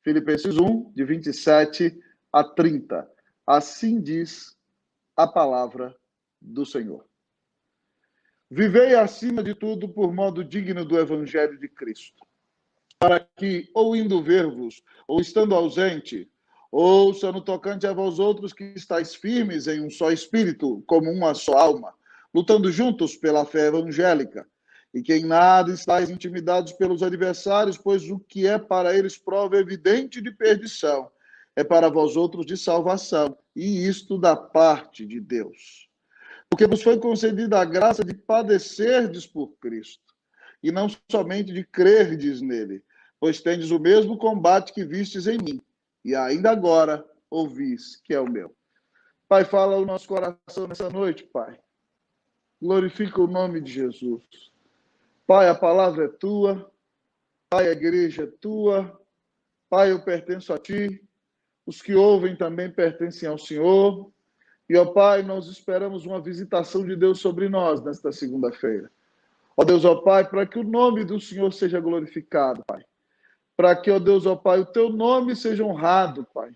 Filipenses 1, de 27 a 30. Assim diz a palavra do Senhor. Vivei acima de tudo por modo digno do Evangelho de Cristo, para que, ou indo ver-vos, ou estando ausente, ouça no tocante a vós outros que estáis firmes em um só espírito, como uma só alma, lutando juntos pela fé evangélica, e que em nada estáis intimidados pelos adversários, pois o que é para eles prova evidente de perdição, é para vós outros de salvação, e isto da parte de Deus. Porque vos foi concedida a graça de padecerdes por Cristo, e não somente de crerdes nele, pois tendes o mesmo combate que vistes em mim, e ainda agora ouvis que é o meu. Pai, fala o nosso coração nessa noite, Pai. Glorifica o nome de Jesus. Pai, a palavra é tua. Pai, a igreja é tua. Pai, eu pertenço a ti. Os que ouvem também pertencem ao Senhor. E, ó Pai, nós esperamos uma visitação de Deus sobre nós nesta segunda-feira. Ó Deus, ó Pai, para que o nome do Senhor seja glorificado, Pai. Para que, ó Deus, ó Pai, o teu nome seja honrado, Pai.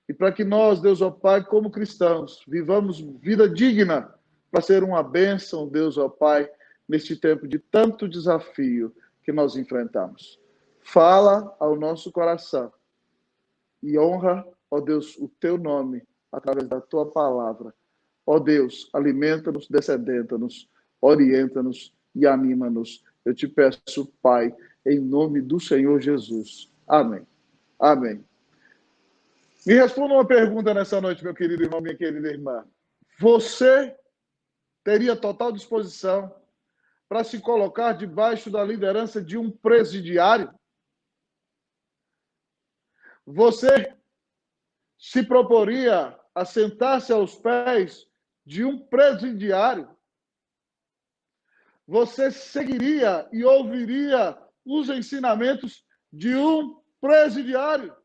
E para que nós, Deus, ó Pai, como cristãos, vivamos vida digna para ser uma bênção, Deus, ó Pai, neste tempo de tanto desafio que nós enfrentamos. Fala ao nosso coração e honra, ó Deus, o teu nome através da tua palavra. Ó Deus, alimenta-nos, descedenta-nos, orienta-nos e anima-nos. Eu te peço, Pai, em nome do Senhor Jesus. Amém. Amém. Me responda uma pergunta nessa noite, meu querido irmão, minha querida irmã. Você teria total disposição para se colocar debaixo da liderança de um presidiário? Você se proporia a sentar-se aos pés de um presidiário? Você seguiria e ouviria os ensinamentos de um presidiário?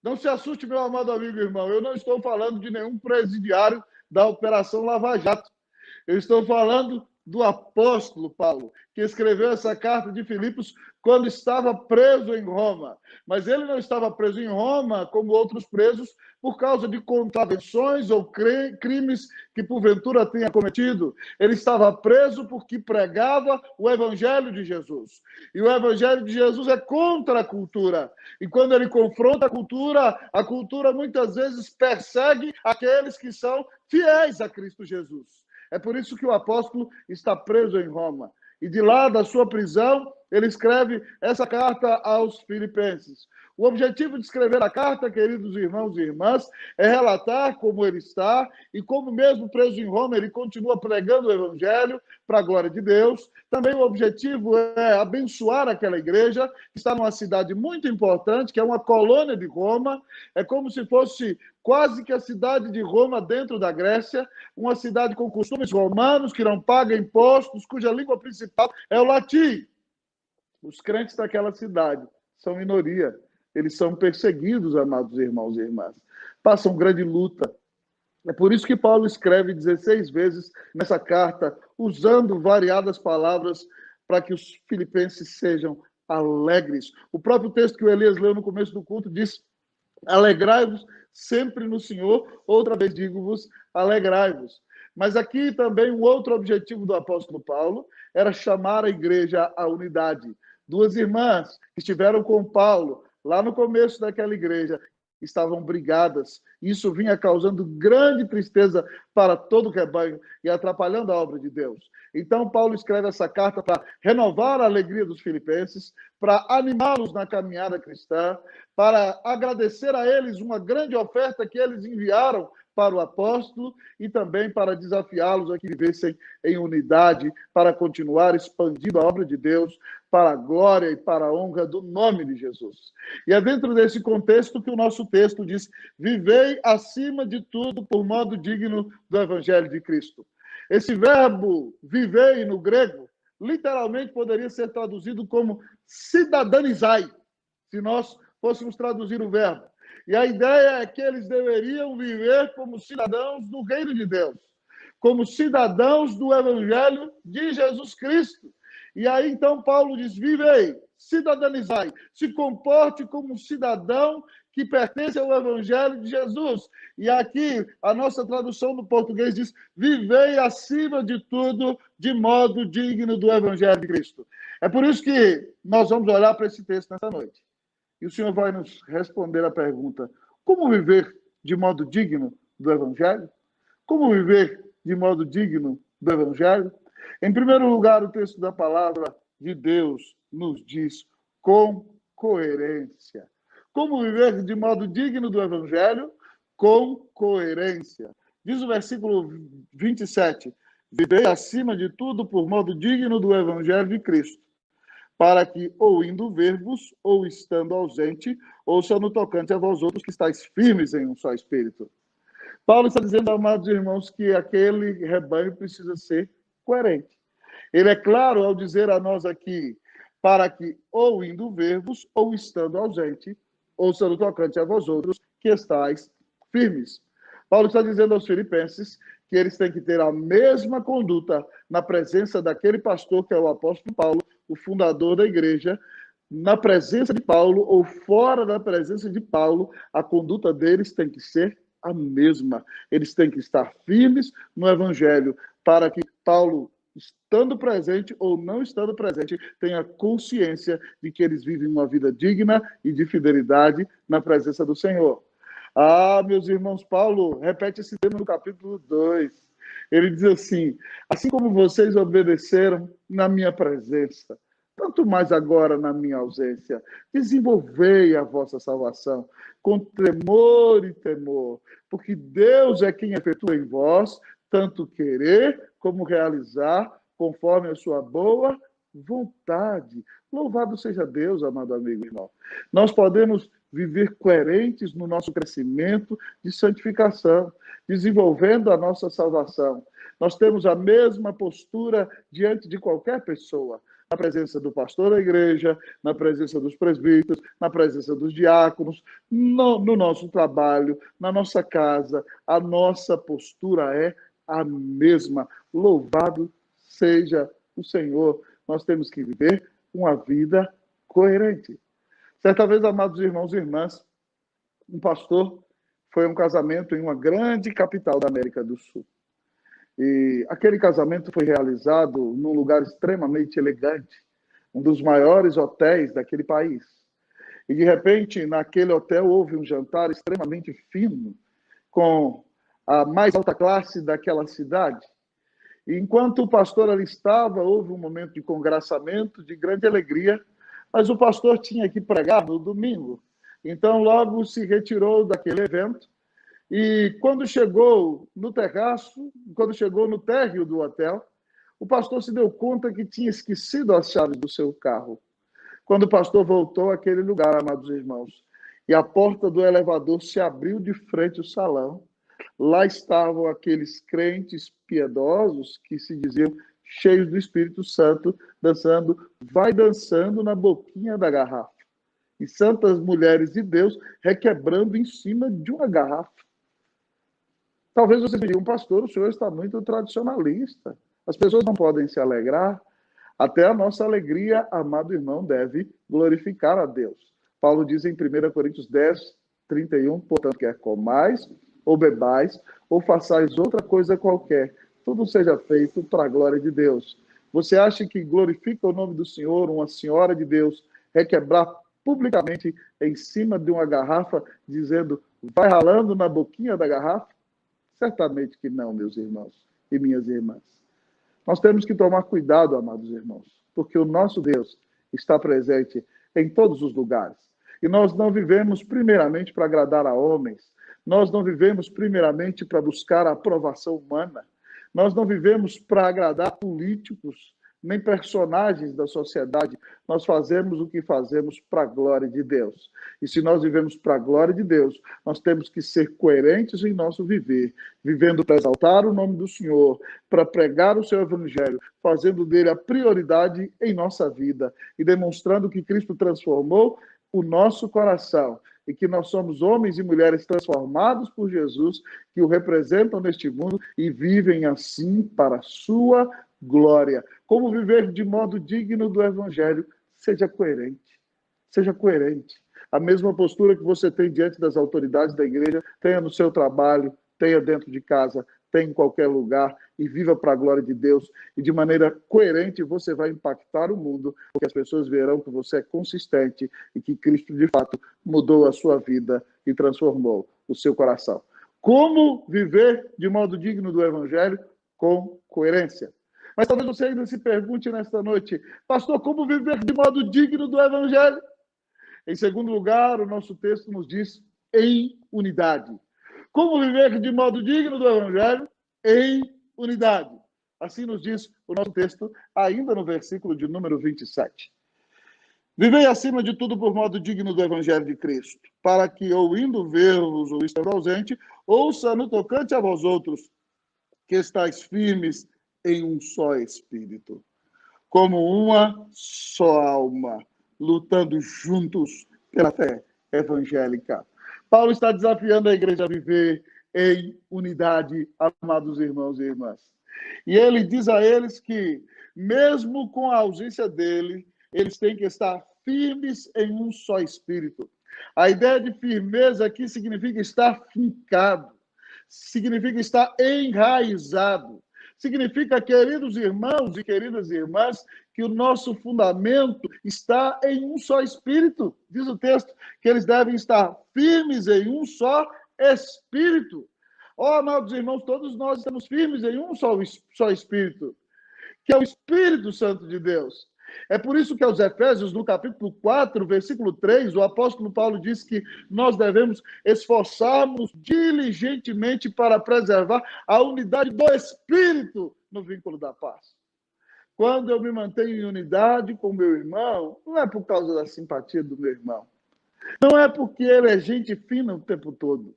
Não se assuste, meu amado amigo e irmão, eu não estou falando de nenhum presidiário da Operação Lava Jato. Eu estou falando do apóstolo Paulo, que escreveu essa carta de Filipos quando estava preso em Roma. Mas ele não estava preso em Roma como outros presos por causa de contravenções ou crimes que porventura tenha cometido. Ele estava preso porque pregava o evangelho de Jesus. E o evangelho de Jesus é contra a cultura. E quando ele confronta a cultura muitas vezes persegue aqueles que são fiéis a Cristo Jesus. É por isso que o apóstolo está preso em Roma. E de lá da sua prisão, ele escreve essa carta aos filipenses. O objetivo de escrever a carta, queridos irmãos e irmãs, é relatar como ele está e como mesmo preso em Roma, ele continua pregando o evangelho para a glória de Deus. Também o objetivo é abençoar aquela igreja, que está numa cidade muito importante, que é uma colônia de Roma. É como se fosse quase que a cidade de Roma dentro da Grécia, uma cidade com costumes romanos, que não paga impostos, cuja língua principal é o latim. Os crentes daquela cidade são minoria. Eles são perseguidos, amados irmãos e irmãs. Passam grande luta. É por isso que Paulo escreve 16 vezes nessa carta, usando variadas palavras para que os filipenses sejam alegres. O próprio texto que o Elias leu no começo do culto diz: alegrai-vos sempre no Senhor. Outra vez digo-vos, alegrai-vos. Mas aqui também um outro objetivo do apóstolo Paulo era chamar a igreja à unidade. Duas irmãs que estiveram com Paulo lá no começo daquela igreja estavam brigadas. Isso vinha causando grande tristeza para todo o rebanho e atrapalhando a obra de Deus. Então, Paulo escreve essa carta para renovar a alegria dos filipenses, para animá-los na caminhada cristã, para agradecer a eles uma grande oferta que eles enviaram para o apóstolo e também para desafiá-los a que vivessem em unidade, para continuar expandindo a obra de Deus para a glória e para a honra do nome de Jesus. E é dentro desse contexto que o nosso texto diz: vivei acima de tudo por modo digno do evangelho de Cristo. Esse verbo vivei no grego literalmente poderia ser traduzido como cidadanizai, se nós fôssemos traduzir o verbo. E a ideia é que eles deveriam viver como cidadãos do reino de Deus, como cidadãos do evangelho de Jesus Cristo. E aí, então, Paulo diz, vivei, cidadanizai, se comporte como um cidadão que pertence ao Evangelho de Jesus. E aqui, a nossa tradução do português diz, vivei acima de tudo, de modo digno do Evangelho de Cristo. É por isso que nós vamos olhar para esse texto nessa noite. E o Senhor vai nos responder a pergunta, como viver de modo digno do Evangelho? Como viver de modo digno do Evangelho? Em primeiro lugar, o texto da palavra de Deus nos diz com coerência. Como viver de modo digno do Evangelho? Com coerência. Diz o versículo 27, vivei acima de tudo por modo digno do Evangelho de Cristo, para que, ou indo ver-vos, ou estando ausente, ouça no tocante a vós outros que estáis firmes em um só Espírito. Paulo está dizendo, amados irmãos, que aquele rebanho precisa ser coerente. Ele é claro ao dizer a nós aqui, para que, ou indo ver-vos, ou estando ausente, ouça no tocante a vós outros que estáis firmes. Paulo está dizendo aos filipenses que eles têm que ter a mesma conduta na presença daquele pastor que é o apóstolo Paulo, o fundador da igreja, na presença de Paulo ou fora da presença de Paulo, a conduta deles tem que ser a mesma. Eles têm que estar firmes no evangelho para que Paulo, estando presente ou não estando presente, tenha consciência de que eles vivem uma vida digna e de fidelidade na presença do Senhor. Ah, meus irmãos, Paulo repete esse tema no capítulo 2. Ele diz assim como vocês obedeceram na minha presença, tanto mais agora na minha ausência, desenvolvei a vossa salvação com tremor e temor, porque Deus é quem efetua em vós tanto querer como realizar, conforme a sua boa vontade. Louvado seja Deus, amado amigo e irmão. Nós podemos viver coerentes no nosso crescimento de santificação, desenvolvendo a nossa salvação. Nós temos a mesma postura diante de qualquer pessoa, na presença do pastor da igreja, na presença dos presbíteros, na presença dos diáconos, no nosso trabalho, na nossa casa. A nossa postura é a mesma. Louvado seja o Senhor. Nós temos que viver uma vida coerente. Certa vez, amados irmãos e irmãs, um pastor foi a um casamento em uma grande capital da América do Sul. E aquele casamento foi realizado num lugar extremamente elegante, um dos maiores hotéis daquele país. E, de repente, naquele hotel houve um jantar extremamente fino, com a mais alta classe daquela cidade. E enquanto o pastor ali estava, houve um momento de congraçamento, de grande alegria, mas o pastor tinha que pregar no domingo. Então, logo se retirou daquele evento. E quando chegou no terraço, quando chegou no térreo do hotel, o pastor se deu conta que tinha esquecido as chaves do seu carro. Quando o pastor voltou àquele lugar, amados irmãos, e a porta do elevador se abriu de frente ao salão, lá estavam aqueles crentes piedosos que se diziam cheios do Espírito Santo, dançando, vai dançando na boquinha da garrafa. E santas mulheres de Deus requebrando em cima de uma garrafa. Talvez vocês me digam, pastor, o senhor está muito tradicionalista. As pessoas não podem se alegrar. Até a nossa alegria, amado irmão, deve glorificar a Deus. Paulo diz em 1 Coríntios 10, 31, portanto, quer comais, ou bebais, ou façais outra coisa qualquer, tudo seja feito para a glória de Deus. Você acha que glorifica o nome do Senhor, uma senhora de Deus, requebrar publicamente em cima de uma garrafa, dizendo, vai ralando na boquinha da garrafa? Certamente que não, meus irmãos e minhas irmãs. Nós temos que tomar cuidado, amados irmãos, porque o nosso Deus está presente em todos os lugares. E nós não vivemos primeiramente para agradar a homens, nós não vivemos primeiramente para buscar a aprovação humana, nós não vivemos para agradar políticos, nem personagens da sociedade. Nós fazemos o que fazemos para a glória de Deus. E se nós vivemos para a glória de Deus, nós temos que ser coerentes em nosso viver, vivendo para exaltar o nome do Senhor, para pregar o seu evangelho, fazendo dele a prioridade em nossa vida e demonstrando que Cristo transformou o nosso coração e que nós somos homens e mulheres transformados por Jesus, que o representam neste mundo e vivem assim para a sua glória. Como viver de modo digno do Evangelho? Seja coerente. Seja coerente. A mesma postura que você tem diante das autoridades da igreja, tenha no seu trabalho, tenha dentro de casa, tenha em qualquer lugar e viva para a glória de Deus. E de maneira coerente você vai impactar o mundo, porque as pessoas verão que você é consistente e que Cristo, de fato, mudou a sua vida e transformou o seu coração. Como viver de modo digno do Evangelho? Com coerência. Mas talvez você ainda se pergunte nesta noite, pastor, como viver de modo digno do Evangelho? Em segundo lugar, o nosso texto nos diz em unidade. Como viver de modo digno do Evangelho? Em unidade. Assim nos diz o nosso texto, ainda no versículo de número 27. Vivei acima de tudo por modo digno do Evangelho de Cristo, para que, ou indo ver-vos ou estando ausente, ouça no tocante a vós outros, que estáis firmes em um só Espírito, como uma só alma, lutando juntos pela fé evangélica. Paulo está desafiando a igreja a viver em unidade, amados irmãos e irmãs. E ele diz a eles que, mesmo com a ausência dele, eles têm que estar firmes em um só espírito. A ideia de firmeza aqui significa estar fincado, significa estar enraizado. Significa, queridos irmãos e queridas irmãs, que o nosso fundamento está em um só espírito. Diz o texto que eles devem estar firmes em um só espírito. Amados irmãos, todos nós estamos firmes em um só espírito, que é o Espírito Santo de Deus. É por isso que aos Efésios, no capítulo 4, versículo 3, o apóstolo Paulo diz que nós devemos esforçarmos diligentemente para preservar a unidade do Espírito no vínculo da paz. Quando eu me mantenho em unidade com meu irmão, não é por causa da simpatia do meu irmão. Não é porque ele é gente fina o tempo todo.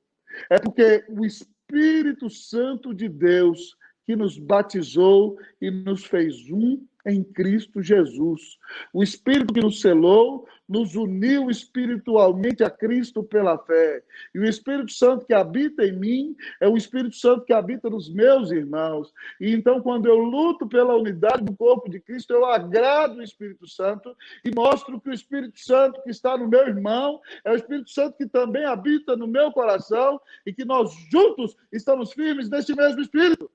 É porque o Espírito Santo de Deus que nos batizou e nos fez um em Cristo Jesus. O Espírito que nos selou, nos uniu espiritualmente a Cristo pela fé. E o Espírito Santo que habita em mim é o Espírito Santo que habita nos meus irmãos. E então, quando eu luto pela unidade do corpo de Cristo, eu agrado o Espírito Santo e mostro que o Espírito Santo que está no meu irmão é o Espírito Santo que também habita no meu coração e que nós juntos estamos firmes neste mesmo Espírito.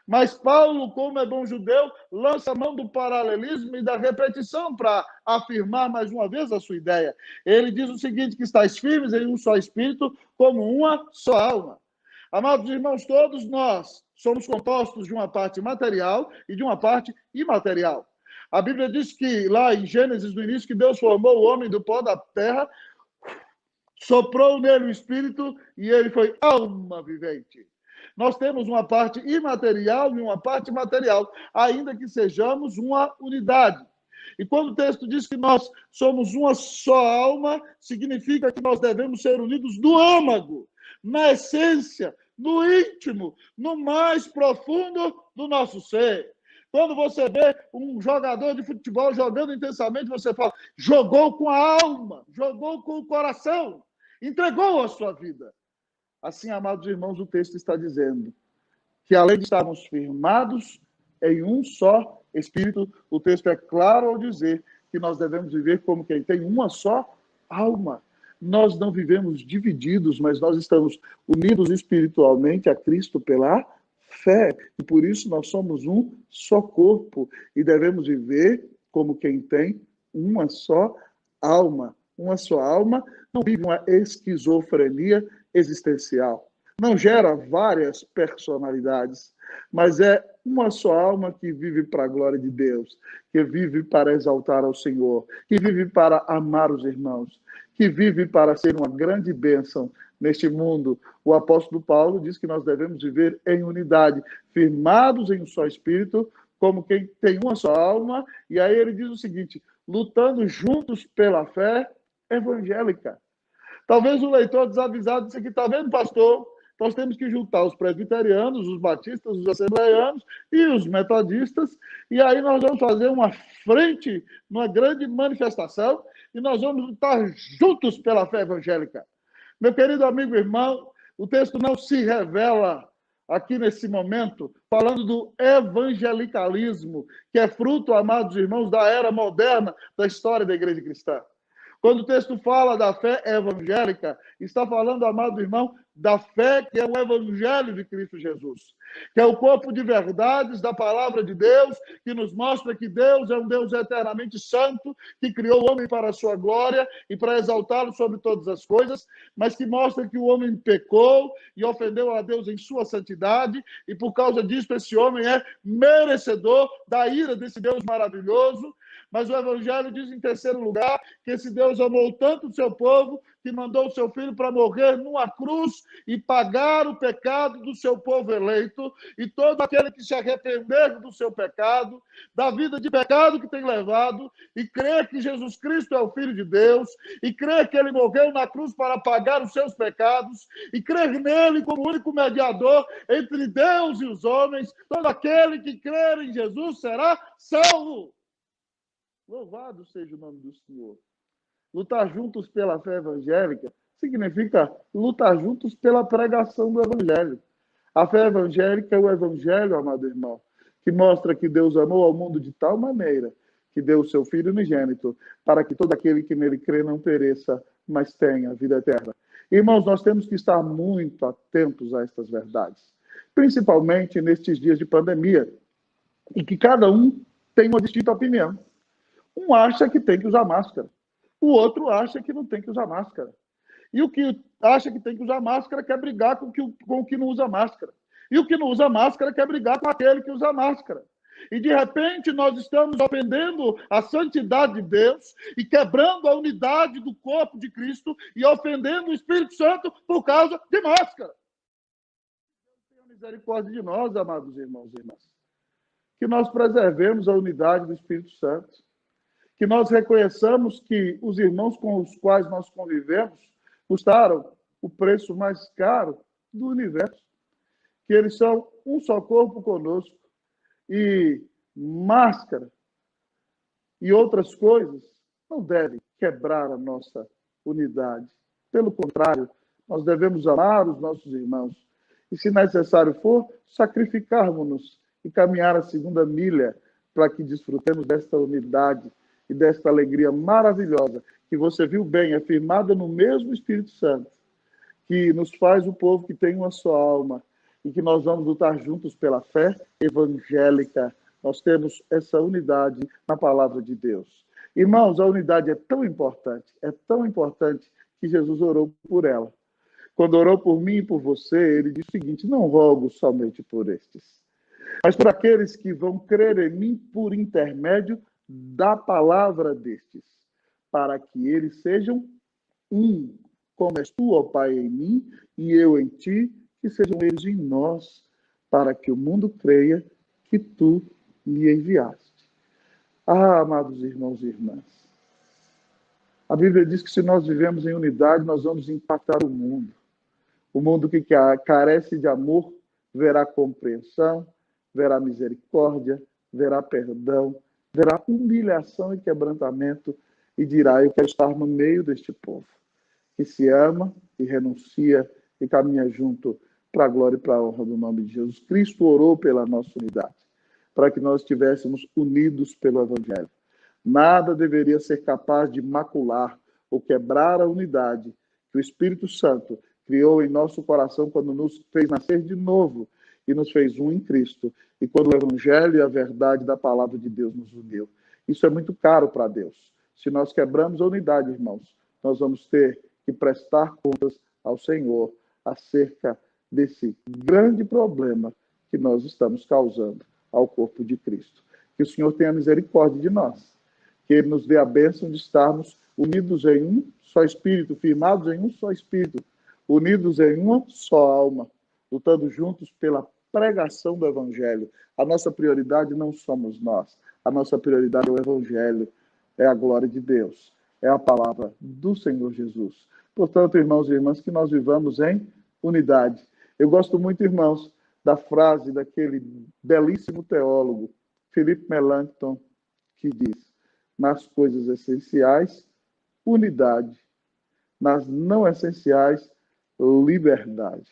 Mas Paulo, como é bom judeu, lança a mão do paralelismo e da repetição para afirmar mais uma vez a sua ideia. Ele diz o seguinte, que estáis firmes em um só espírito, como uma só alma. Amados irmãos, todos nós somos compostos de uma parte material e de uma parte imaterial. A Bíblia diz que lá em Gênesis, no início, que Deus formou o homem do pó da terra, soprou nele o espírito e ele foi alma vivente. Nós temos uma parte imaterial e uma parte material, ainda que sejamos uma unidade. E quando o texto diz que nós somos uma só alma, significa que nós devemos ser unidos no âmago, na essência, no íntimo, no mais profundo do nosso ser. Quando você vê um jogador de futebol jogando intensamente, você fala, jogou com a alma, jogou com o coração, entregou a sua vida. Assim, amados irmãos, o texto está dizendo que, além de estarmos firmados em um só Espírito, o texto é claro ao dizer que nós devemos viver como quem tem uma só alma. Nós não vivemos divididos, mas nós estamos unidos espiritualmente a Cristo pela fé. E por isso nós somos um só corpo e devemos viver como quem tem uma só alma. Uma só alma não vive uma esquizofrenia existencial. Não gera várias personalidades, mas é uma só alma que vive para a glória de Deus, que vive para exaltar ao Senhor, que vive para amar os irmãos, que vive para ser uma grande bênção neste mundo. O apóstolo Paulo diz que nós devemos viver em unidade, firmados em um só espírito, como quem tem uma só alma, e aí ele diz o seguinte, lutando juntos pela fé evangélica. Talvez o leitor desavisado disse aqui, está vendo, pastor? Nós temos que juntar os presbiterianos, os batistas, os assembleianos e os metodistas, e aí nós vamos fazer uma frente, uma grande manifestação, e nós vamos estar juntos pela fé evangélica. Meu querido amigo e irmão, o texto não se revela aqui nesse momento, falando do evangelicalismo, que é fruto, amados irmãos, da era moderna da história da igreja cristã. Quando o texto fala da fé evangélica, está falando, amado irmão, da fé que é o evangelho de Cristo Jesus, que é o corpo de verdades da palavra de Deus, que nos mostra que Deus é um Deus eternamente santo, que criou o homem para a sua glória e para exaltá-lo sobre todas as coisas, mas que mostra que o homem pecou e ofendeu a Deus em sua santidade, e por causa disso esse homem é merecedor da ira desse Deus maravilhoso. Mas o Evangelho diz, em terceiro lugar, que esse Deus amou tanto o seu povo que mandou o seu filho para morrer numa cruz e pagar o pecado do seu povo eleito. E todo aquele que se arrepender do seu pecado, da vida de pecado que tem levado, e crer que Jesus Cristo é o Filho de Deus, e crer que ele morreu na cruz para pagar os seus pecados, e crer nele como único mediador entre Deus e os homens, todo aquele que crer em Jesus será salvo. Louvado seja o nome do Senhor. Lutar juntos pela fé evangélica significa lutar juntos pela pregação do Evangelho. A fé evangélica é o Evangelho, amado irmão, que mostra que Deus amou ao mundo de tal maneira que deu o seu Filho unigênito para que todo aquele que nele crê não pereça, mas tenha vida eterna. Irmãos, nós temos que estar muito atentos a estas verdades, principalmente nestes dias de pandemia, em que cada um tem uma distinta opinião. Um acha que tem que usar máscara. O outro acha que não tem que usar máscara. E o que acha que tem que usar máscara quer brigar com o que não usa máscara. E o que não usa máscara quer brigar com aquele que usa máscara. E, de repente, nós estamos ofendendo a santidade de Deus e quebrando a unidade do corpo de Cristo e ofendendo o Espírito Santo por causa de máscara. Deus tenha misericórdia de nós, amados irmãos e irmãs. Que nós preservemos a unidade do Espírito Santo. Que nós reconheçamos que os irmãos com os quais nós convivemos custaram o preço mais caro do universo, que eles são um só corpo conosco, e máscara e outras coisas não devem quebrar a nossa unidade. Pelo contrário, nós devemos amar os nossos irmãos e, se necessário for, sacrificarmos-nos e caminhar a segunda milha para que desfrutemos desta unidade e desta alegria maravilhosa, que você viu bem, afirmada no mesmo Espírito Santo, que nos faz o povo que tem uma só alma, e que nós vamos lutar juntos pela fé evangélica. Nós temos essa unidade na palavra de Deus. Irmãos, a unidade é tão importante que Jesus orou por ela. Quando orou por mim e por você, ele disse o seguinte: não rogo somente por estes, mas por aqueles que vão crer em mim por intermédio da palavra destes, para que eles sejam um, como és tu, ó Pai, em mim, e eu em ti, que sejam eles em nós, para que o mundo creia que tu me enviaste. Ah, amados irmãos e irmãs, a Bíblia diz que se nós vivemos em unidade, nós vamos impactar o mundo. O mundo que carece de amor verá compreensão, verá misericórdia, verá perdão, verá humilhação e quebrantamento e dirá: eu quero estar no meio deste povo, que se ama e renuncia e caminha junto para a glória e para a honra do nome de Jesus. Cristo orou pela nossa unidade, para que nós estivéssemos unidos pelo Evangelho. Nada deveria ser capaz de macular ou quebrar a unidade que o Espírito Santo criou em nosso coração quando nos fez nascer de novo e nos fez um em Cristo, e quando o Evangelho e a verdade da palavra de Deus nos uniu. Isso é muito caro para Deus. Se nós quebramos a unidade, irmãos, nós vamos ter que prestar contas ao Senhor acerca desse grande problema que nós estamos causando ao corpo de Cristo. Que o Senhor tenha misericórdia de nós, que Ele nos dê a bênção de estarmos unidos em um só Espírito, firmados em um só Espírito, unidos em uma só alma, lutando juntos pela pregação do Evangelho. A nossa prioridade não somos nós, a nossa prioridade é o Evangelho, é a glória de Deus, é a palavra do Senhor Jesus. Portanto, irmãos e irmãs, que nós vivamos em unidade. Eu gosto muito, irmãos, da frase daquele belíssimo teólogo, Philippe Melanchthon, que diz: nas coisas essenciais, unidade; nas não essenciais, liberdade.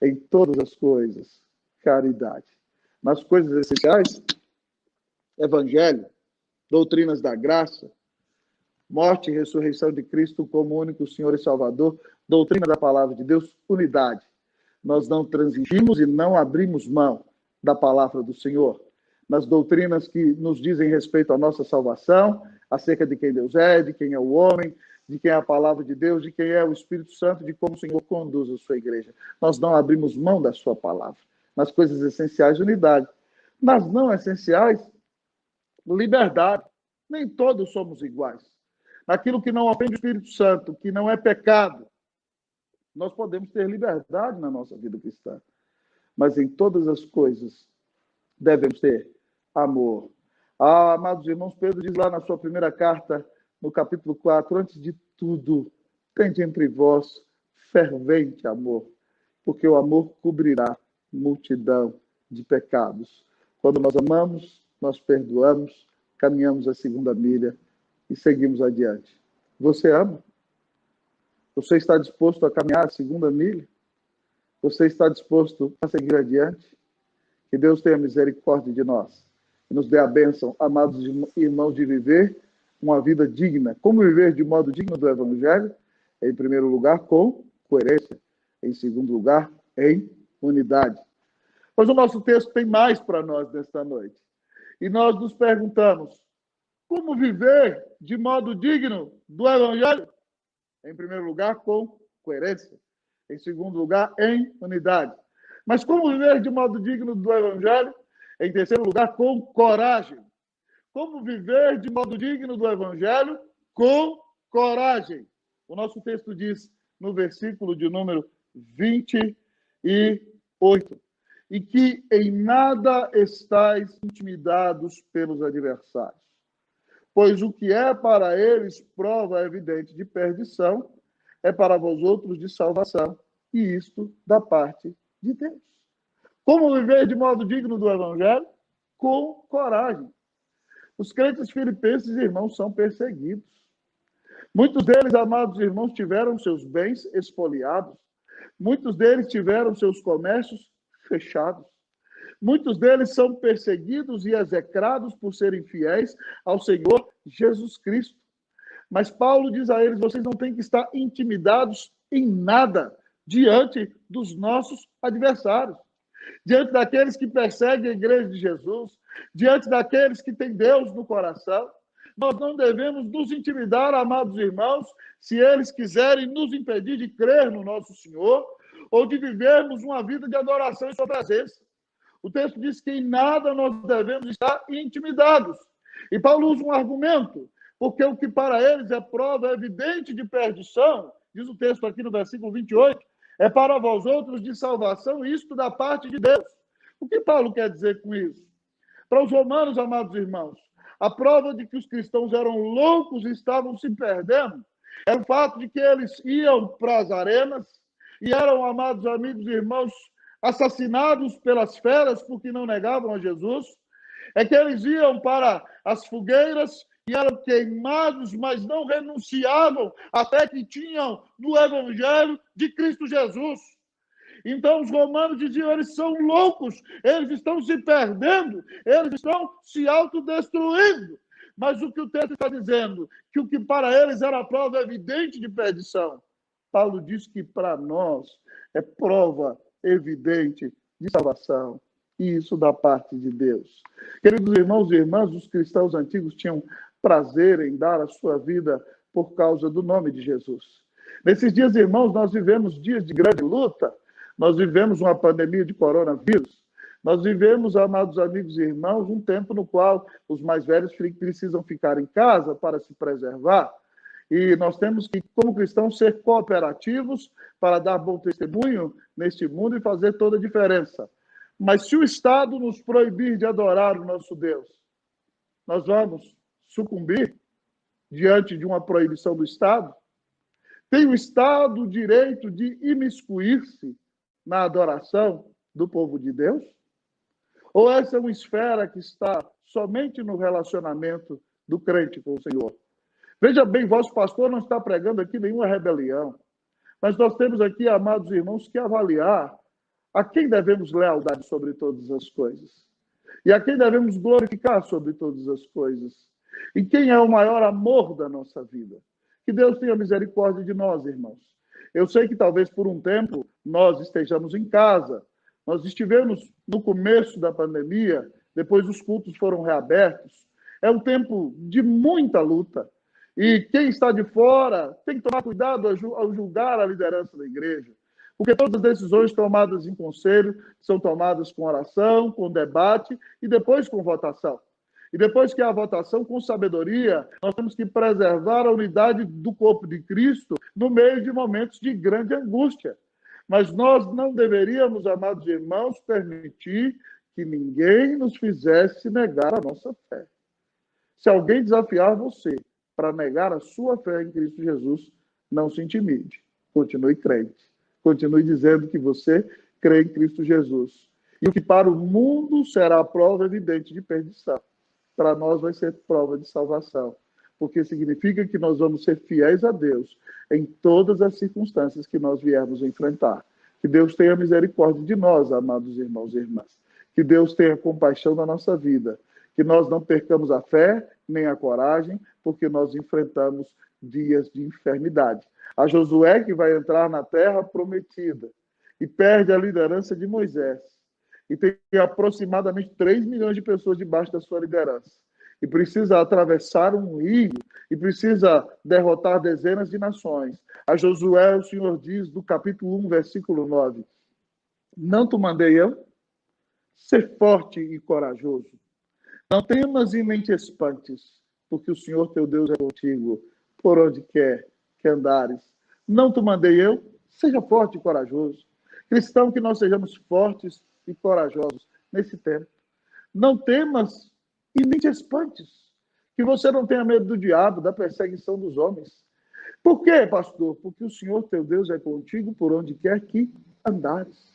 Em todas as coisas, caridade. Nas coisas essenciais, evangelho, doutrinas da graça, morte e ressurreição de Cristo como único Senhor e Salvador, doutrina da palavra de Deus, unidade. Nós não transigimos e não abrimos mão da palavra do Senhor. Nas doutrinas que nos dizem respeito à nossa salvação, acerca de quem Deus é, de quem é o homem, de quem é a palavra de Deus, de quem é o Espírito Santo, de como o Senhor conduz a sua igreja. Nós não abrimos mão da sua palavra. Nas coisas essenciais, unidade. Nas não essenciais, liberdade. Nem todos somos iguais. Naquilo que não ofende o Espírito Santo, que não é pecado, nós podemos ter liberdade na nossa vida cristã. Mas em todas as coisas devemos ter amor. Amados irmãos, Pedro diz lá na sua primeira carta, no capítulo 4, antes de tudo, tende entre vós fervente amor, porque o amor cobrirá multidão de pecados. Quando nós amamos, nós perdoamos, caminhamos a segunda milha e seguimos adiante. Você ama? Você está disposto a caminhar a segunda milha? Você está disposto a seguir adiante? Que Deus tenha misericórdia de nós e nos dê a bênção, amados irmãos, de viver uma vida digna. Como viver de modo digno do Evangelho? Em primeiro lugar, com coerência. Em segundo lugar, em unidade. Mas o nosso texto tem mais para nós nesta noite. E nós nos perguntamos, como viver de modo digno do Evangelho? Em primeiro lugar, com coerência. Em segundo lugar, em unidade. Mas como viver de modo digno do Evangelho? Em terceiro lugar, com coragem. Como viver de modo digno do Evangelho? Com coragem. O nosso texto diz, no versículo de número 28, e que em nada estáis intimidados pelos adversários, pois o que é para eles prova evidente de perdição, é para vós outros de salvação, e isto da parte de Deus. Como viver de modo digno do Evangelho? Com coragem. Os crentes filipenses, irmãos, são perseguidos. Muitos deles, amados irmãos, tiveram seus bens expoliados. Muitos deles tiveram seus comércios fechados. Muitos deles são perseguidos e execrados por serem fiéis ao Senhor Jesus Cristo. Mas Paulo diz a eles, vocês não têm que estar intimidados em nada diante dos nossos adversários, diante daqueles que perseguem a igreja de Jesus, diante daqueles que têm Deus no coração. Nós não devemos nos intimidar, amados irmãos, se eles quiserem nos impedir de crer no nosso Senhor ou de vivermos uma vida de adoração em sua presença. O texto diz que em nada nós devemos estar intimidados. E Paulo usa um argumento, porque o que para eles é prova evidente de perdição, diz o texto aqui no versículo 28, é para vós outros de salvação, isto da parte de Deus. O que Paulo quer dizer com isso? Para os romanos, amados irmãos, a prova de que os cristãos eram loucos e estavam se perdendo é o fato de que eles iam para as arenas e eram, amados amigos e irmãos, assassinados pelas feras porque não negavam a Jesus. É que eles iam para as fogueiras e eram queimados, mas não renunciavam à fé que tinham no Evangelho de Cristo Jesus. Então os romanos diziam, eles são loucos, eles estão se perdendo, eles estão se autodestruindo. Mas o que o texto está dizendo? Que o que para eles era prova evidente de perdição, Paulo diz que para nós é prova evidente de salvação. E isso da parte de Deus. Queridos irmãos e irmãs, os cristãos antigos tinham prazer em dar a sua vida por causa do nome de Jesus. Nesses dias, irmãos, nós vivemos dias de grande luta. Nós vivemos uma pandemia de coronavírus. Nós vivemos, amados amigos e irmãos, um tempo no qual os mais velhos precisam ficar em casa para se preservar. E nós temos que, como cristãos, ser cooperativos para dar bom testemunho neste mundo e fazer toda a diferença. Mas se o Estado nos proibir de adorar o nosso Deus, nós vamos sucumbir diante de uma proibição do Estado? Tem o Estado o direito de imiscuir-se na adoração do povo de Deus? Ou essa é uma esfera que está somente no relacionamento do crente com o Senhor? Veja bem, vosso pastor não está pregando aqui nenhuma rebelião, mas nós temos aqui, amados irmãos, que avaliar A quem devemos lealdade sobre todas as coisas? E a quem devemos glorificar sobre todas as coisas? E quem é o maior amor da nossa vida? Que Deus tenha misericórdia de nós, irmãos. Eu sei que talvez por um tempo nós estejamos em casa. Nós estivemos no começo da pandemia, depois os cultos foram reabertos. É um tempo de muita luta. E quem está de fora tem que tomar cuidado ao julgar a liderança da igreja. Porque todas as decisões tomadas em conselho são tomadas com oração, com debate e depois com votação. E depois que há a votação, com sabedoria, nós temos que preservar a unidade do corpo de Cristo no meio de momentos de grande angústia. Mas nós não deveríamos, amados irmãos, permitir que ninguém nos fizesse negar a nossa fé. Se alguém desafiar você para negar a sua fé em Cristo Jesus, não se intimide. Continue crente. Continue dizendo que você crê em Cristo Jesus. E o que para o mundo será prova evidente de perdição, para nós vai ser prova de salvação. Porque significa que nós vamos ser fiéis a Deus em todas as circunstâncias que nós viermos enfrentar. Que Deus tenha misericórdia de nós, amados irmãos e irmãs. Que Deus tenha compaixão da nossa vida. Que nós não percamos a fé nem a coragem, porque nós enfrentamos dias de enfermidade. A Josué que vai entrar na terra prometida e perde a liderança de Moisés. E tem aproximadamente 3 milhões de pessoas debaixo da sua liderança. E precisa atravessar um rio, e precisa derrotar dezenas de nações. A Josué, o Senhor diz, do capítulo 1, versículo 9, não te mandei eu? Ser forte e corajoso. Não temas e nem te espantes, porque o Senhor teu Deus é contigo, por onde quer que andares. Não te mandei eu? Seja forte e corajoso. Cristão, que nós sejamos fortes e corajosos nesse tempo. Não temas e nem te espantes. Que você não tenha medo do diabo, da perseguição dos homens. Por quê, pastor? Porque o Senhor teu Deus é contigo por onde quer que andares.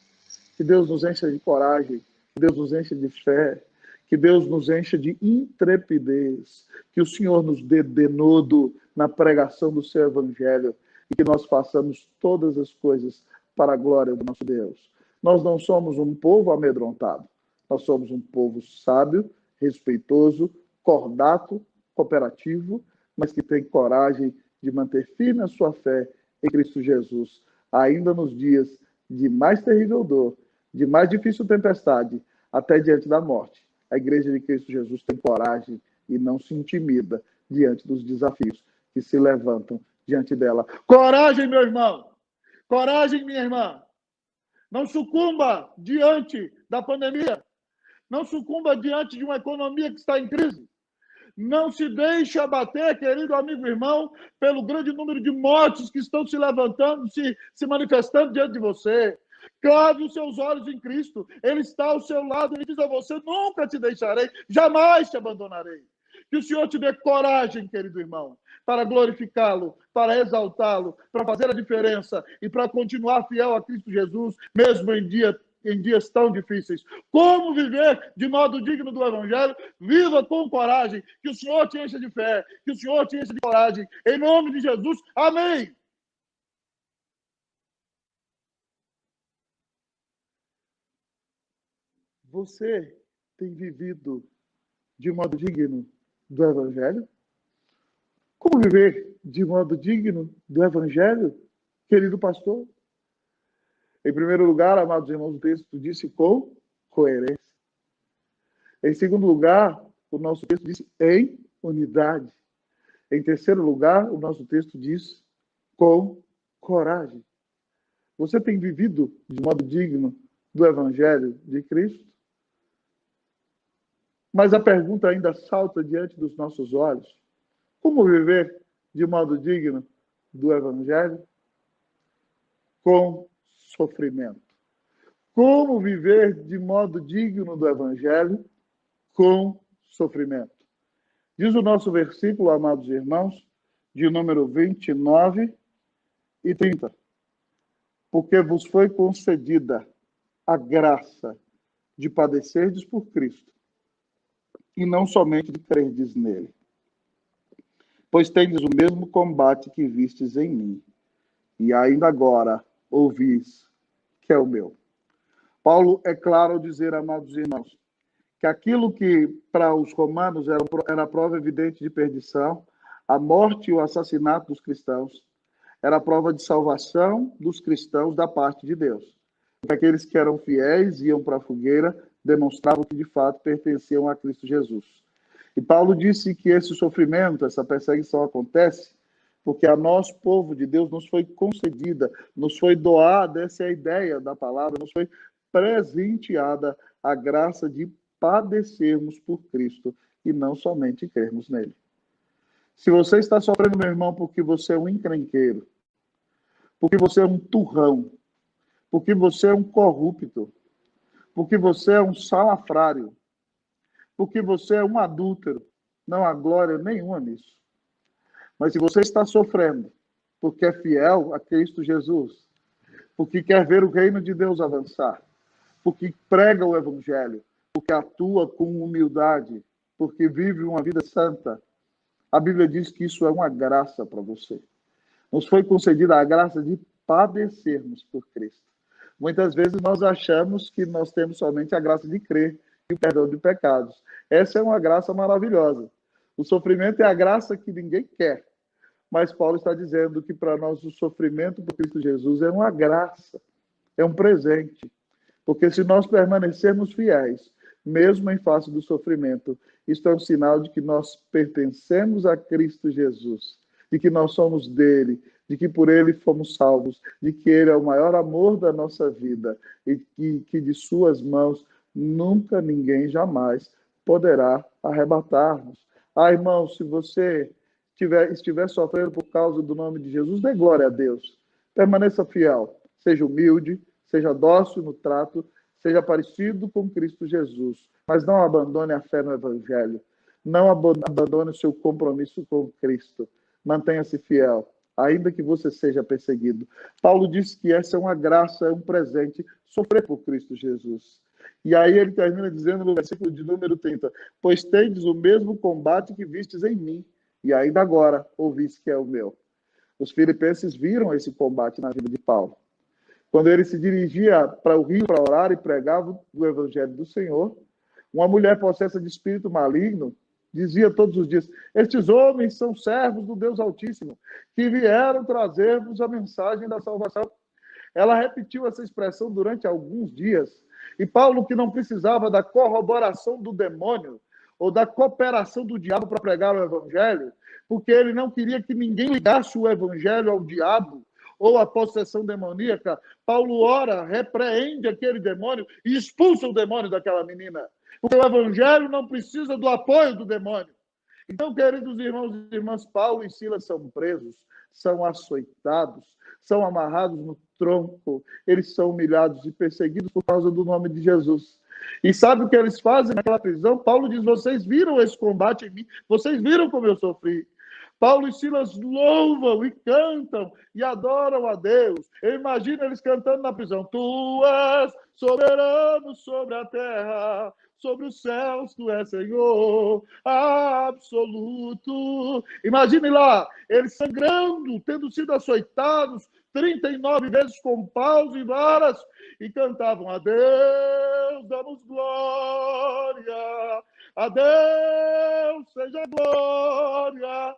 Que Deus nos encha de coragem, que Deus nos encha de fé, que Deus nos encha de intrepidez, que o Senhor nos dê denodo na pregação do seu evangelho e que nós façamos todas as coisas para a glória do nosso Deus. Nós não somos um povo amedrontado, nós somos um povo sábio, respeitoso, cordato, cooperativo, mas que tem coragem de manter firme a sua fé em Cristo Jesus, ainda nos dias de mais terrível dor, de mais difícil tempestade, até diante da morte. A Igreja de Cristo Jesus tem coragem e não se intimida diante dos desafios que se levantam diante dela. Coragem, meu irmão! Coragem, minha irmã! Não sucumba diante da pandemia. Não sucumba diante de uma economia que está em crise. Não se deixe abater, querido amigo e irmão, pelo grande número de mortes que estão se levantando, se manifestando diante de você. Clave os seus olhos em Cristo. Ele está ao seu lado. Ele diz a você, nunca te deixarei, jamais te abandonarei. Que o Senhor te dê coragem, querido irmão, para glorificá-lo, para exaltá-lo, para fazer a diferença e para continuar fiel a Cristo Jesus, mesmo em dias tão difíceis. Como viver de modo digno do Evangelho? Viva com coragem. Que o Senhor te encha de fé, que o Senhor te encha de coragem. Em nome de Jesus, amém. Você tem vivido de modo digno do Evangelho? Como viver de modo digno do Evangelho, querido pastor? Em primeiro lugar, amados irmãos, o texto disse com coerência. Em segundo lugar, o nosso texto disse em unidade. Em terceiro lugar, o nosso texto diz com coragem. Você tem vivido de modo digno do Evangelho de Cristo? Mas a pergunta ainda salta diante dos nossos olhos. Como viver de modo digno do Evangelho? Com sofrimento. Como viver de modo digno do Evangelho? Com sofrimento. Diz o nosso versículo, amados irmãos, de número 29 e 30. Porque vos foi concedida a graça de padecerdes por Cristo, e não somente de crerdes nele. Pois tendes o mesmo combate que vistes em mim, e ainda agora ouvis que é o meu. Paulo é claro ao dizer, amados irmãos, que aquilo que para os romanos era prova evidente de perdição, a morte e o assassinato dos cristãos, era prova de salvação dos cristãos da parte de Deus. Porque aqueles que eram fiéis iam para a fogueira, demonstravam que de fato pertenciam a Cristo Jesus. E Paulo disse que esse sofrimento, essa perseguição acontece porque a nós, povo de Deus, nos foi concedida, nos foi doada, essa é a ideia da palavra, nos foi presenteada a graça de padecermos por Cristo e não somente crermos nele. Se você está sofrendo, meu irmão, porque você é um encrenqueiro, porque você é um turrão, porque você é um corrupto, porque você é um salafrário, porque você é um adúltero, não há glória nenhuma nisso. Mas se você está sofrendo porque é fiel a Cristo Jesus, porque quer ver o reino de Deus avançar, porque prega o evangelho, porque atua com humildade, porque vive uma vida santa, a Bíblia diz que isso é uma graça para você. Nos foi concedida a graça de padecermos por Cristo. Muitas vezes nós achamos que nós temos somente a graça de crer e o perdão de pecados. Essa é uma graça maravilhosa. O sofrimento é a graça que ninguém quer. Mas Paulo está dizendo que para nós o sofrimento por Cristo Jesus é uma graça, é um presente. Porque se nós permanecermos fiéis, mesmo em face do sofrimento, isto é um sinal de que nós pertencemos a Cristo Jesus, de que nós somos dele, de que por ele fomos salvos, de que ele é o maior amor da nossa vida e que de suas mãos nunca ninguém jamais poderá arrebatar-nos. Ah, irmão, se você estiver sofrendo por causa do nome de Jesus, dê glória a Deus. Permaneça fiel, seja humilde, seja dócil no trato, seja parecido com Cristo Jesus. Mas não abandone a fé no Evangelho. Não abandone o seu compromisso com Cristo. Mantenha-se fiel, ainda que você seja perseguido. Paulo diz que essa é uma graça, é um presente, sofrer por Cristo Jesus. E aí ele termina dizendo no versículo de número 30, pois tendes o mesmo combate que vistes em mim, e ainda agora ouvis que é o meu. Os filipenses viram esse combate na vida de Paulo. Quando ele se dirigia para o rio para orar e pregava o evangelho do Senhor, uma mulher possessa de espírito maligno dizia todos os dias, estes homens são servos do Deus Altíssimo, que vieram trazer-vos a mensagem da salvação. Ela repetiu essa expressão durante alguns dias. E Paulo, que não precisava da corroboração do demônio, ou da cooperação do diabo para pregar o evangelho, porque ele não queria que ninguém ligasse o evangelho ao diabo ou à possessão demoníaca. Paulo ora, repreende aquele demônio e expulsa o demônio daquela menina. Porque o evangelho não precisa do apoio do demônio. Então, queridos irmãos e irmãs, Paulo e Silas são presos, são açoitados, são amarrados no tronco, eles são humilhados e perseguidos por causa do nome de Jesus. E sabe o que eles fazem naquela prisão? Paulo diz, vocês viram esse combate em mim, vocês viram como eu sofri. Paulo e Silas louvam e cantam e adoram a Deus. Eu imagino eles cantando na prisão, tu és soberano sobre a terra, sobre os céus tu és Senhor absoluto. Imagine lá, eles sangrando, tendo sido açoitados 39 vezes com paus e varas, e cantavam, a Deus damos glória, a Deus seja glória.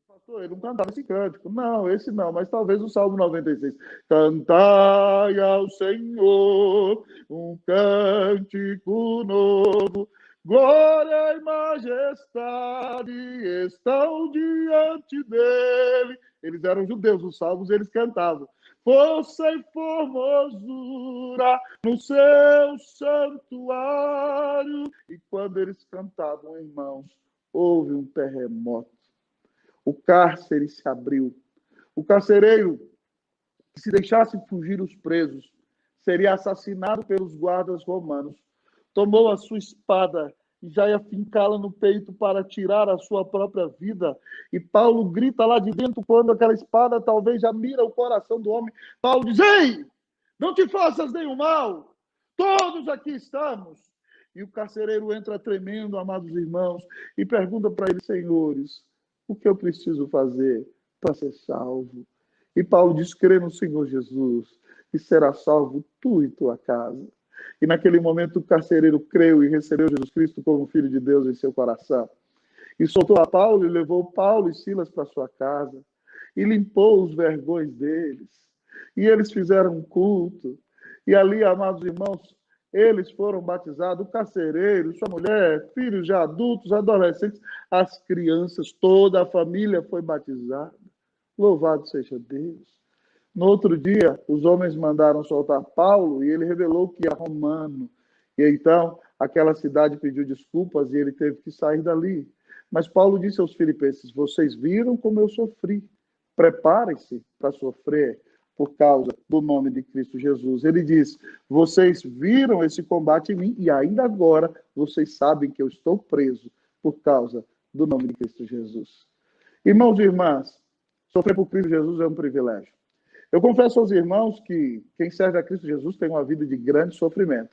Pastor, ele não cantava esse cântico. Não, esse não, mas talvez o Salmo 96. Cantai ao Senhor um cântico novo, glória e majestade estão diante dele. Eles eram judeus, os salmos eles cantavam. Força e formosura no seu santuário. E quando eles cantavam, irmãos, houve um terremoto. O cárcere se abriu. O carcereiro, que se deixasse fugir os presos, seria assassinado pelos guardas romanos. Tomou a sua espada e já ia fincá-la no peito para tirar a sua própria vida. E Paulo grita lá de dentro, quando aquela espada talvez já mira o coração do homem. Paulo diz, ei, não te faças nenhum mal, todos aqui estamos. E o carcereiro entra tremendo, amados irmãos, e pergunta para ele, senhores, o que eu preciso fazer para ser salvo? E Paulo diz, crê no Senhor Jesus, e será salvo tu e tua casa. E naquele momento o carcereiro creu e recebeu Jesus Cristo como Filho de Deus em seu coração. E soltou a Paulo e levou Paulo e Silas para sua casa. E limpou os vergões deles. E eles fizeram um culto. E ali, amados irmãos, eles foram batizados, o carcereiro, sua mulher, filhos já adultos, adolescentes, as crianças, toda a família foi batizada. Louvado seja Deus. No outro dia, os homens mandaram soltar Paulo e ele revelou que era romano. E então, aquela cidade pediu desculpas e ele teve que sair dali. Mas Paulo disse aos filipenses: vocês viram como eu sofri. Preparem-se para sofrer por causa do nome de Cristo Jesus. Ele diz: vocês viram esse combate em mim e ainda agora vocês sabem que eu estou preso por causa do nome de Cristo Jesus. Irmãos e irmãs, sofrer por Cristo Jesus é um privilégio. Eu confesso aos irmãos que quem serve a Cristo Jesus tem uma vida de grande sofrimento.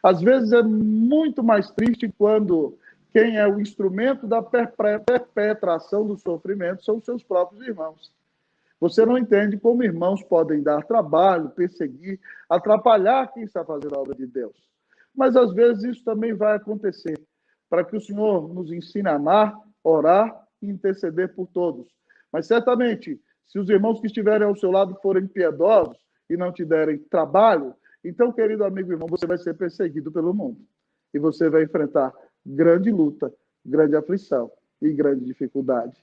Às vezes é muito mais triste quando quem é o instrumento da perpetração do sofrimento são os seus próprios irmãos. Você não entende como irmãos podem dar trabalho, perseguir, atrapalhar quem está fazendo a obra de Deus. Mas às vezes isso também vai acontecer, para que o Senhor nos ensine a amar, orar e interceder por todos. Mas certamente, se os irmãos que estiverem ao seu lado forem piedosos e não te derem trabalho, então, querido amigo e irmão, você vai ser perseguido pelo mundo. E você vai enfrentar grande luta, grande aflição e grande dificuldade.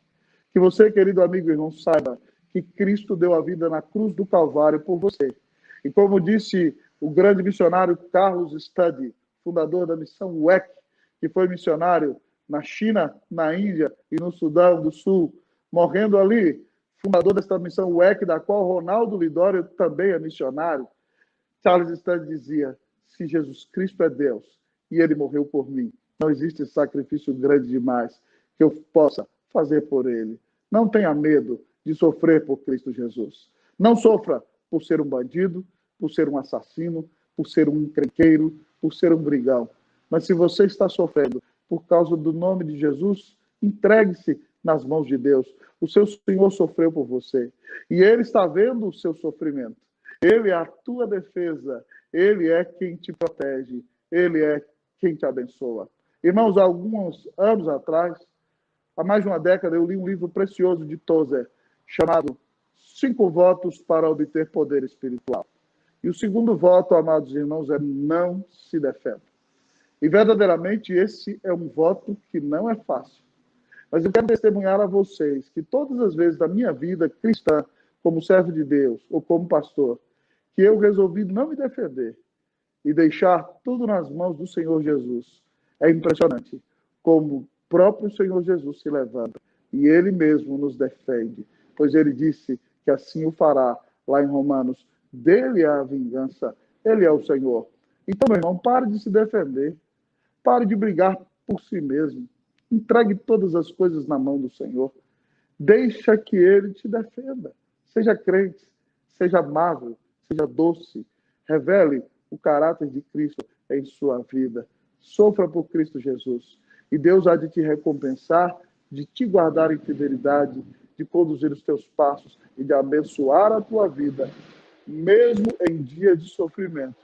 Que você, querido amigo e irmão, saiba que Cristo deu a vida na cruz do Calvário por você. E como disse o grande missionário Carlos Study, fundador da missão WEC, que foi missionário na China, na Índia e no Sudão do Sul, morrendo ali, fundador desta missão WEC, da qual Ronaldo Lidório também é missionário, Charles Study dizia: se Jesus Cristo é Deus e ele morreu por mim, não existe sacrifício grande demais que eu possa fazer por ele. Não tenha medo de sofrer por Cristo Jesus. Não sofra por ser um bandido, por ser um assassino, por ser um encrenqueiro, por ser um brigão. Mas se você está sofrendo por causa do nome de Jesus, entregue-se nas mãos de Deus. O seu Senhor sofreu por você. E Ele está vendo o seu sofrimento. Ele é a tua defesa. Ele é quem te protege. Ele é quem te abençoa. Irmãos, há alguns anos atrás, há mais de uma década, eu li um livro precioso de Tozer, chamado 5 Votos para Obter Poder Espiritual. E o segundo voto, amados irmãos, é: não se defenda. E verdadeiramente esse é um voto que não é fácil. Mas eu quero testemunhar a vocês que todas as vezes da minha vida cristã, como servo de Deus ou como pastor, que eu resolvi não me defender e deixar tudo nas mãos do Senhor Jesus. É impressionante como o próprio Senhor Jesus se levanta e Ele mesmo nos defende, pois Ele disse que assim o fará lá em Romanos. Dele é a vingança, Ele é o Senhor. Então, meu irmão, pare de se defender, pare de brigar por si mesmo, entregue todas as coisas na mão do Senhor, deixa que Ele te defenda. Seja crente, seja amável, seja doce, revele o caráter de Cristo em sua vida. Sofra por Cristo Jesus. E Deus há de te recompensar, de te guardar em fidelidade, de conduzir os teus passos e de abençoar a tua vida, mesmo em dia de sofrimento,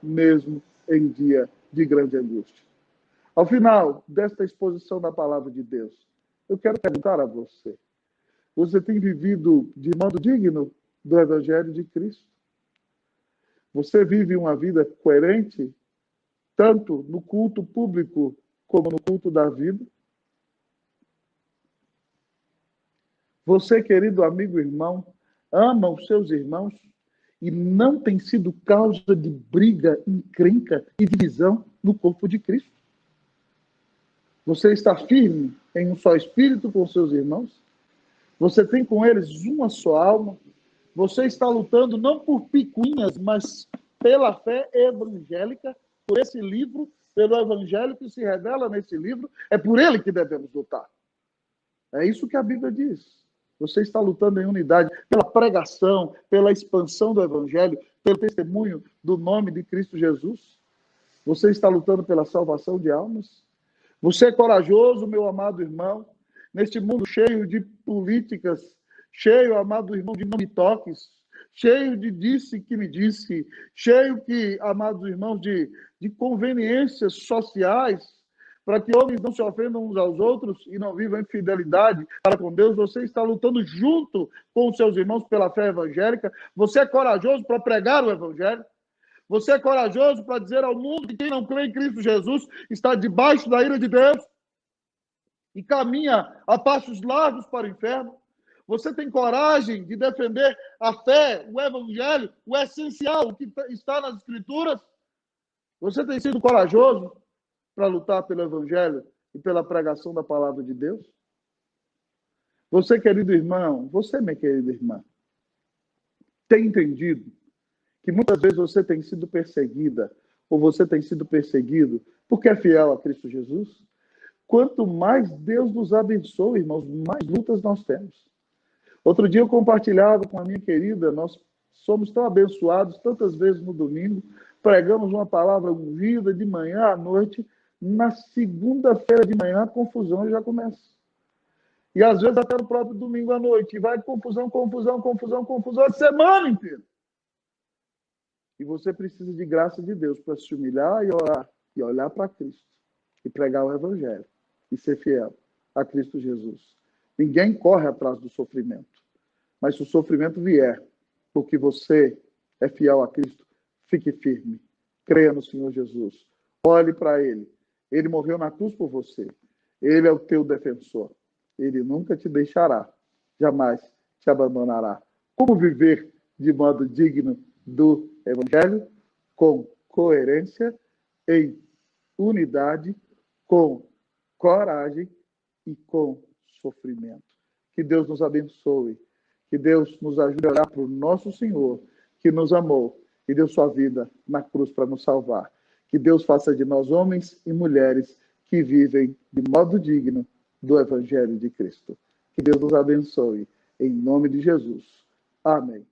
mesmo em dia de grande angústia. Ao final desta exposição da palavra de Deus, eu quero perguntar a você: você tem vivido de modo digno do Evangelho de Cristo? Você vive uma vida coerente, tanto no culto público como no culto da vida? Você, querido amigo e irmão, ama os seus irmãos e não tem sido causa de briga, encrenca e divisão no corpo de Cristo? Você está firme em um só espírito com seus irmãos? Você tem com eles uma só alma? Você está lutando não por picuinhas, mas pela fé evangélica, por esse livro, pelo evangelho que se revela nesse livro. É por ele que devemos lutar. É isso que a Bíblia diz. Você está lutando em unidade pela pregação, pela expansão do evangelho, pelo testemunho do nome de Cristo Jesus. Você está lutando pela salvação de almas. Você é corajoso, meu amado irmão, neste mundo cheio de políticas, cheio, amado irmão, de não me toques, cheio de disse que me disse, cheio que, amados irmãos, de conveniências sociais, para que homens não se ofendam uns aos outros e não vivam em fidelidade para com Deus. Você está lutando junto com os seus irmãos pela fé evangélica. Você é corajoso para pregar o evangelho. Você é corajoso para dizer ao mundo que quem não crê em Cristo Jesus está debaixo da ira de Deus e caminha a passos largos para o inferno. Você tem coragem de defender a fé, o evangelho, o essencial, o que está nas Escrituras? Você tem sido corajoso para lutar pelo evangelho e pela pregação da palavra de Deus? Você, querido irmão, você, minha querida irmã, tem entendido que muitas vezes você tem sido perseguida ou você tem sido perseguido porque é fiel a Cristo Jesus? Quanto mais Deus nos abençoe, irmãos, mais lutas nós temos. Outro dia eu compartilhava com a minha querida, nós somos tão abençoados tantas vezes no domingo, pregamos uma palavra ungida de manhã à noite, na segunda-feira de manhã a confusão já começa. E às vezes até no próprio domingo à noite, e vai confusão a semana inteira. E você precisa de graça de Deus para se humilhar e orar, e olhar para Cristo, e pregar o evangelho, e ser fiel a Cristo Jesus. Ninguém corre atrás do sofrimento. Mas se o sofrimento vier, porque você é fiel a Cristo, fique firme. Creia no Senhor Jesus. Olhe para Ele. Ele morreu na cruz por você. Ele é o teu defensor. Ele nunca te deixará. Jamais te abandonará. Como viver de modo digno do Evangelho? Com coerência, em unidade, com coragem e com sofrimento. Que Deus nos abençoe, que Deus nos ajude a olhar para o nosso Senhor, que nos amou e deu sua vida na cruz para nos salvar. Que Deus faça de nós homens e mulheres que vivem de modo digno do Evangelho de Cristo. Que Deus nos abençoe, em nome de Jesus. Amém.